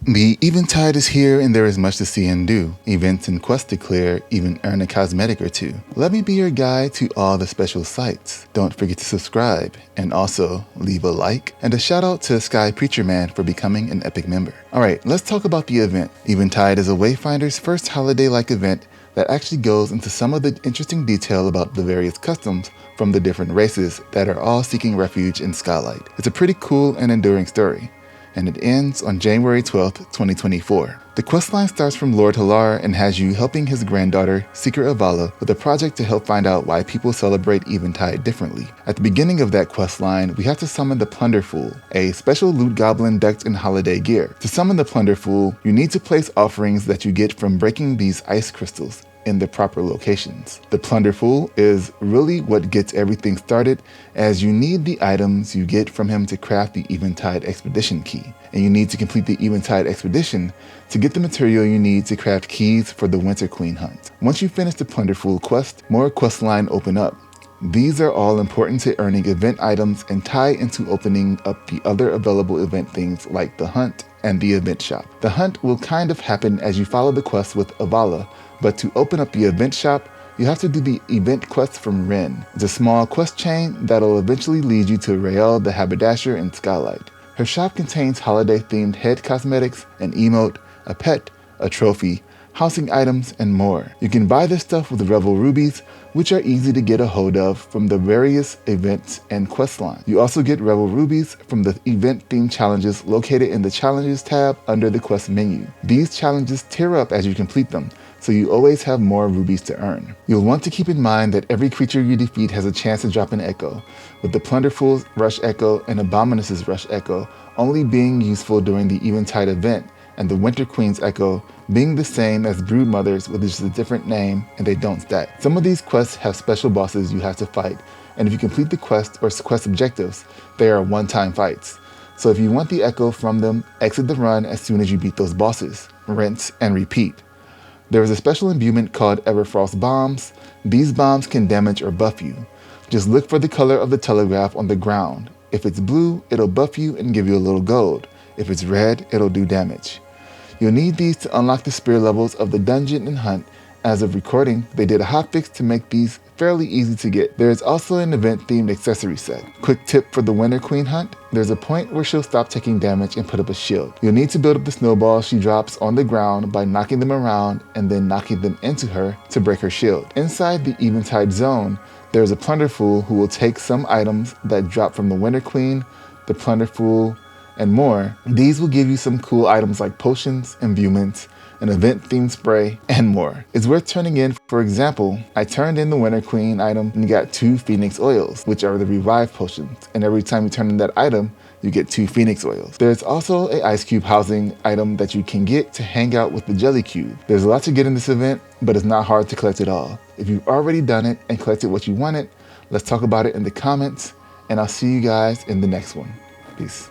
The Eventide is here and there is much to see and do. Events and quests to clear, even earn a cosmetic or two. Let me be your guide to all the special sites. Don't forget to subscribe and also leave a like. And a shout out to Sky Preacher Man for becoming an epic member. Alright, let's talk about the event. Eventide is a Wayfinder's first holiday-like event that actually goes into some of the interesting detail about the various customs from the different races that are all seeking refuge in Skylight. It's a pretty cool and enduring story, and it ends on January 12th, 2024. The questline starts from Lord Halar and has you helping his granddaughter, Secret Avala, with a project to help find out why people celebrate Eventide differently. At the beginning of that questline, we have to summon the Plunder Fool, a special loot goblin decked in holiday gear. To summon the Plunder Fool, you need to place offerings that you get from breaking these ice crystals in the proper locations. The Plunder Fool is really what gets everything started, as you need the items you get from him to craft the Eventide Expedition key. And you need to complete the Eventide Expedition to get the material you need to craft keys for the Winter Queen hunt. Once you finish the Plunder Fool quest, more quest line open up. These are all important to earning event items and tie into opening up the other available event things like the hunt and the event shop. The hunt will kind of happen as you follow the quest with Avala, but to open up the event shop, you have to do the event quest from Ren. It's a small quest chain that'll eventually lead you to Rael the Haberdasher in Skylight. Her shop contains holiday-themed head cosmetics, an emote, a pet, a trophy, housing items, and more. You can buy this stuff with Revel Rubies, which are easy to get a hold of from the various events and quest lines. You also get Revel Rubies from the event-themed challenges located in the Challenges tab under the quest menu. These challenges tier up as you complete them, so you always have more rubies to earn. You'll want to keep in mind that every creature you defeat has a chance to drop an echo, with the Plunder Fool's Rush Echo and Abominus's Rush Echo only being useful during the Eventide event, and the Winter Queen's Echo being the same as Broodmother's with just a different name, and they don't stack. Some of these quests have special bosses you have to fight, and if you complete the quest or quest objectives, they are one-time fights. So if you want the Echo from them, exit the run as soon as you beat those bosses. Rinse and repeat. There is a special imbuement called Everfrost Bombs. These bombs can damage or buff you. Just look for the color of the telegraph on the ground. If it's blue, it'll buff you and give you a little gold. If it's red, it'll do damage. You'll need these to unlock the spear levels of the dungeon and hunt. As of recording, they did a hotfix to make these fairly easy to get. There is also an event-themed accessory set. Quick tip for the Winter Queen hunt, there's a point where she'll stop taking damage and put up a shield. You'll need to build up the snowballs she drops on the ground by knocking them around and then knocking them into her to break her shield. Inside the Eventide zone, there's a Plunder Fool who will take some items that drop from the Winter Queen, the Plunder Fool, and more. These will give you some cool items like potions, imbuments, an event-themed spray, and more. It's worth turning in. For example, I turned in the Winter Queen item and got 2 Phoenix Oils, which are the Revive potions, and every time you turn in that item, you get 2 Phoenix Oils. There's also a Ice Cube housing item that you can get to hang out with the Jelly Cube. There's a lot to get in this event, but it's not hard to collect it all. If you've already done it and collected what you wanted, let's talk about it in the comments, and I'll see you guys in the next one. Peace.